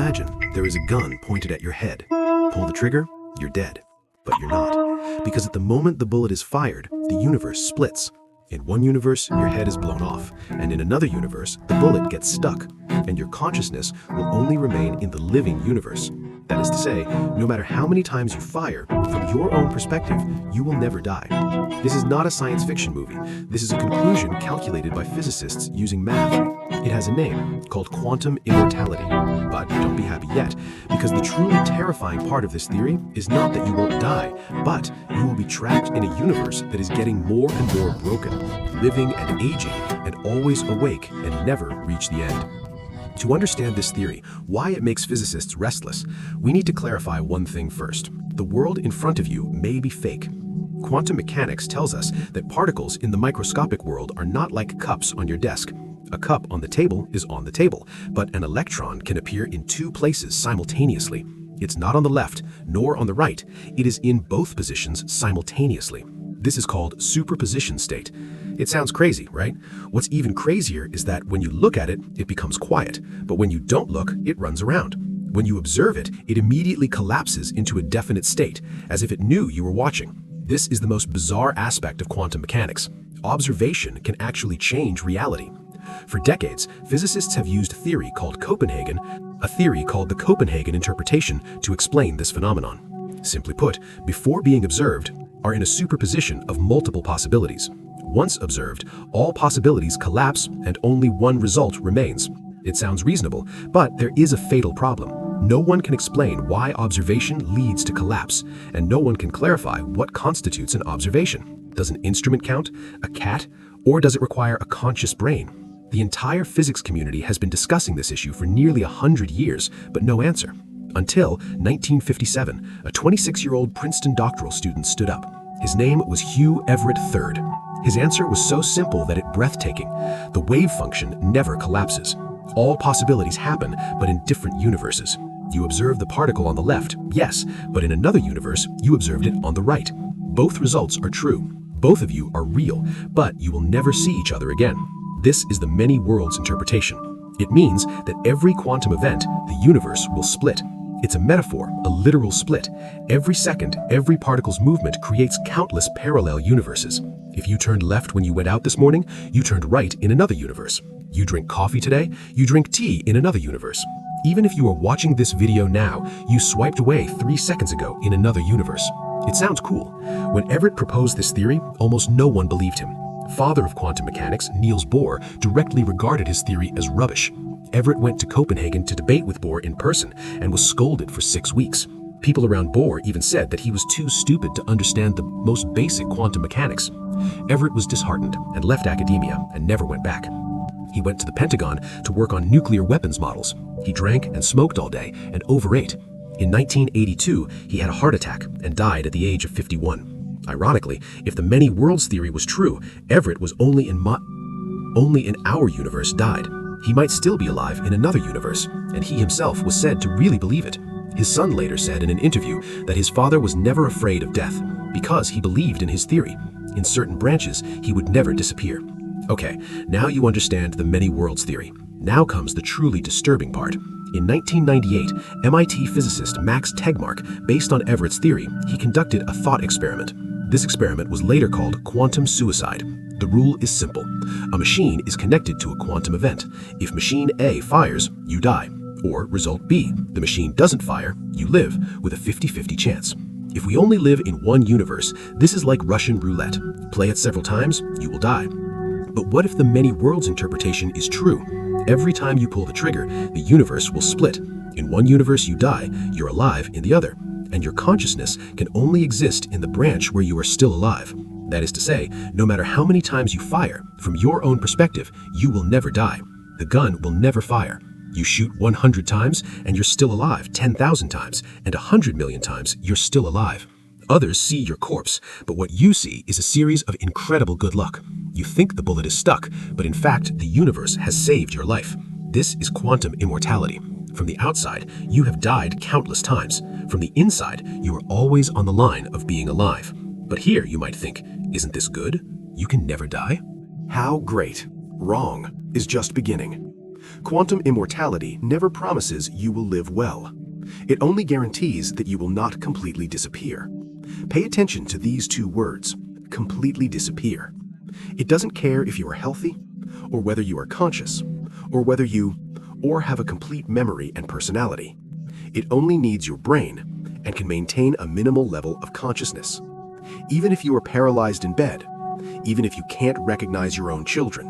Imagine there is a gun pointed at your head. Pull the trigger, you're dead. But you're not. Because at the moment the bullet is fired, the universe splits. In one universe, your head is blown off, and in another universe, the bullet gets stuck, and your consciousness will only remain in the living universe. That is to say, no matter how many times you fire, from your own perspective, you will never die. This is not a science fiction movie. This is a conclusion calculated by physicists using math. It has a name, called Quantum Immortality. But don't be happy yet, because the truly terrifying part of this theory is not that you won't die, but you will be trapped in a universe that is getting more and more broken, living and aging, and always awake and never reach the end. To understand this theory, why it makes physicists restless, we need to clarify one thing first. The world in front of you may be fake. Quantum mechanics tells us that particles in the microscopic world are not like cups on your desk. A cup on the table is on the table, but an electron can appear in two places simultaneously. It's not on the left, nor on the right. It is in both positions simultaneously. This is called superposition state. It sounds crazy, right? What's even crazier is that when you look at it, it becomes quiet, but when you don't look, it runs around. When you observe it, it immediately collapses into a definite state, as if it knew you were watching. This is the most bizarre aspect of quantum mechanics. Observation can actually change reality. For decades, physicists have used a theory called the Copenhagen interpretation to explain this phenomenon. Simply put, before being observed, are in a superposition of multiple possibilities. Once observed, all possibilities collapse and only one result remains. It sounds reasonable, but there is a fatal problem. No one can explain why observation leads to collapse, and no one can clarify what constitutes an observation. Does an instrument count, a cat, or does it require a conscious brain? The entire physics community has been discussing this issue for nearly 100 years, but no answer. Until 1957, a 26-year-old Princeton doctoral student stood up. His name was Hugh Everett III. His answer was so simple that it's breathtaking. The wave function never collapses. All possibilities happen, but in different universes. You observe the particle on the left, yes, but in another universe, you observed it on the right. Both results are true. Both of you are real, but you will never see each other again. This is the many worlds interpretation. It means that every quantum event, the universe will split. It's a metaphor, a literal split. Every second, every particle's movement creates countless parallel universes. If you turned left when you went out this morning, you turned right in another universe. You drink coffee today, you drink tea in another universe. Even if you are watching this video now, you swiped away 3 seconds ago in another universe. It sounds cool. When Everett proposed this theory, almost no one believed him. Father of quantum mechanics, Niels Bohr, directly regarded his theory as rubbish. Everett went to Copenhagen to debate with Bohr in person and was scolded for 6 weeks. People around Bohr even said that he was too stupid to understand the most basic quantum mechanics. Everett was disheartened and left academia and never went back. He went to the Pentagon to work on nuclear weapons models. He drank and smoked all day and overate. In 1982, he had a heart attack and died at the age of 51. Ironically, if the many worlds theory was true, Everett was only in our universe died. He might still be alive in another universe, and he himself was said to really believe it. His son later said in an interview that his father was never afraid of death because he believed in his theory. In certain branches, he would never disappear. Okay, now you understand the many worlds theory. Now comes the truly disturbing part. In 1998, MIT physicist Max Tegmark, based on Everett's theory, he conducted a thought experiment. This experiment was later called quantum suicide. The rule is simple. A machine is connected to a quantum event. If machine A fires, you die. Or result B, the machine doesn't fire, you live, with a 50-50 chance. If we only live in one universe, this is like Russian roulette. Play it several times, you will die. But what if the many worlds interpretation is true? Every time you pull the trigger, the universe will split. In one universe you die, you're alive in the other. And your consciousness can only exist in the branch where you are still alive. That is to say, no matter how many times you fire, from your own perspective, you will never die. The gun will never fire. You shoot 100 times and you're still alive 10,000 times, and 100 million times you're still alive. Others see your corpse, but what you see is a series of incredible good luck. You think the bullet is stuck, but in fact, the universe has saved your life. This is quantum immortality. From the outside, you have died countless times. From the inside, you are always on the line of being alive. But here you might think, isn't this good? You can never die? How great. Wrong is just beginning. Quantum immortality never promises you will live well. It only guarantees that you will not completely disappear. Pay attention to these two words, completely disappear. It doesn't care if you are healthy, or whether you are conscious, or have a complete memory and personality. It only needs your brain and can maintain a minimal level of consciousness. Even if you are paralyzed in bed, even if you can't recognize your own children,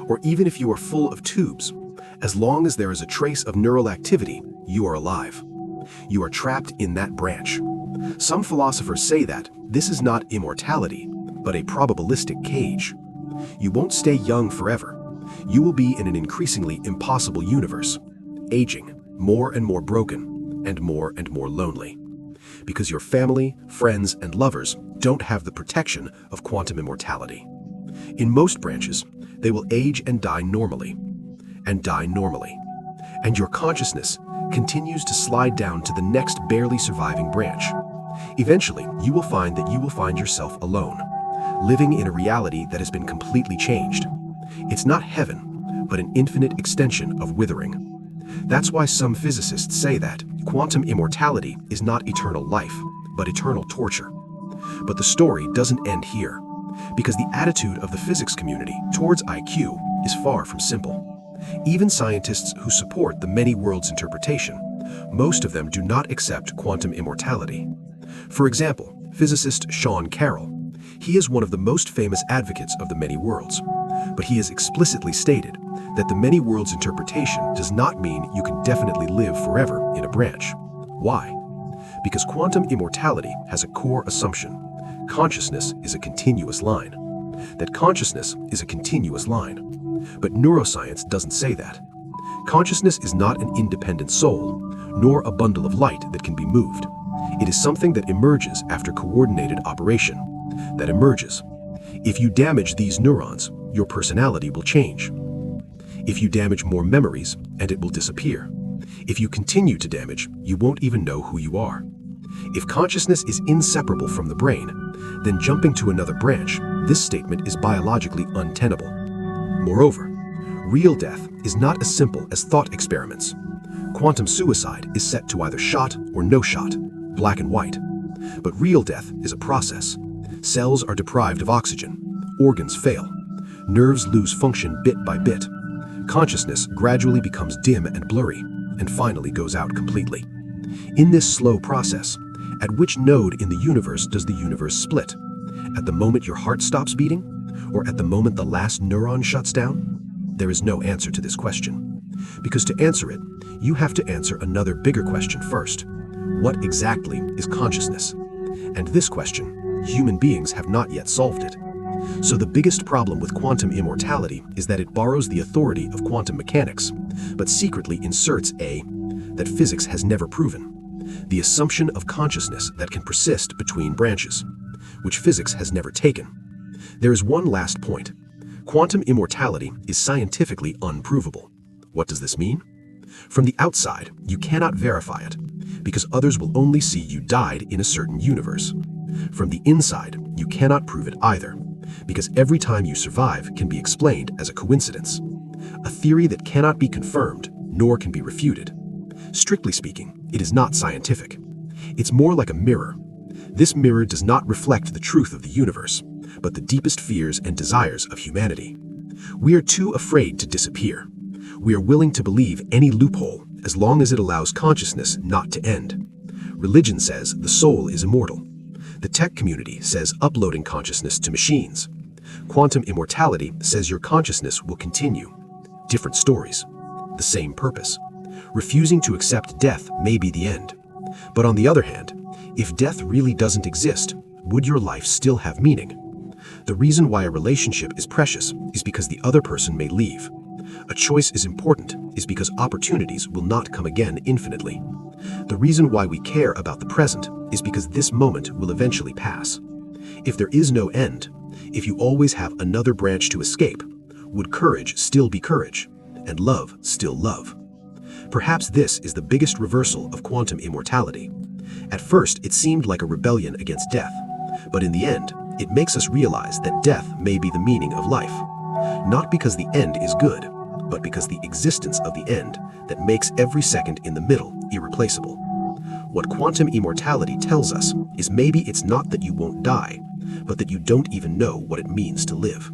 or even if you are full of tubes, as long as there is a trace of neural activity, you are alive. You are trapped in that branch. Some philosophers say that this is not immortality, but a probabilistic cage. You won't stay young forever. You will be in an increasingly impossible universe, aging, more and more broken, and more lonely. Because your family, friends, and lovers don't have the protection of quantum immortality. In most branches, they will age and die normally. And your consciousness continues to slide down to the next barely surviving branch. Eventually, you will find yourself alone, living in a reality that has been completely changed. It's not heaven, but an infinite extension of withering. That's why some physicists say that quantum immortality is not eternal life, but eternal torture. But the story doesn't end here, because the attitude of the physics community towards IQ is far from simple. Even scientists who support the many worlds interpretation, most of them do not accept quantum immortality. For example, physicist Sean Carroll. He is one of the most famous advocates of the many worlds, but he has explicitly stated that the many worlds interpretation does not mean you can definitely live forever in a branch. Why? Because quantum immortality has a core assumption. Consciousness is a continuous line. That consciousness is a continuous line. But neuroscience doesn't say that. Consciousness is not an independent soul, nor a bundle of light that can be moved. It is something that emerges after coordinated operation. That emerges. If you damage these neurons, your personality will change. If you damage more memories, and it will disappear. If you continue to damage, you won't even know who you are. If consciousness is inseparable from the brain, then jumping to another branch, this statement is biologically untenable. Moreover, real death is not as simple as thought experiments. Quantum suicide is set to either shot or no shot, black and white. But real death is a process. Cells are deprived of oxygen, organs fail, nerves lose function bit by bit. Consciousness gradually becomes dim and blurry, and finally goes out completely. In this slow process, at which node in the universe does the universe split? At the moment your heart stops beating? Or at the moment the last neuron shuts down? There is no answer to this question. Because to answer it, you have to answer another bigger question first. What exactly is consciousness? And this question, human beings have not yet solved it. So the biggest problem with quantum immortality is that it borrows the authority of quantum mechanics, but secretly inserts that physics has never proven. The assumption of consciousness that can persist between branches, which physics has never taken. There is one last point. Quantum immortality is scientifically unprovable. What does this mean? From the outside, you cannot verify it, because others will only see you died in a certain universe. From the inside, you cannot prove it either, because every time you survive can be explained as a coincidence, a theory that cannot be confirmed nor can be refuted. Strictly speaking, it is not scientific. It's more like a mirror. This mirror does not reflect the truth of the universe, but the deepest fears and desires of humanity. We are too afraid to disappear. We are willing to believe any loophole as long as it allows consciousness not to end. Religion says the soul is immortal. The tech community says uploading consciousness to machines. Quantum immortality says your consciousness will continue. Different stories, the same purpose. Refusing to accept death may be the end. But on the other hand, if death really doesn't exist, would your life still have meaning? The reason why a relationship is precious is because the other person may leave. A choice is important is because opportunities will not come again infinitely. The reason why we care about the present is because this moment will eventually pass. If there is no end, if you always have another branch to escape, would courage still be courage, and love still love? Perhaps this is the biggest reversal of quantum immortality. At first, it seemed like a rebellion against death, but in the end, it makes us realize that death may be the meaning of life. Not because the end is good, but because the existence of the end that makes every second in the middle irreplaceable. What quantum immortality tells us is maybe it's not that you won't die, but that you don't even know what it means to live.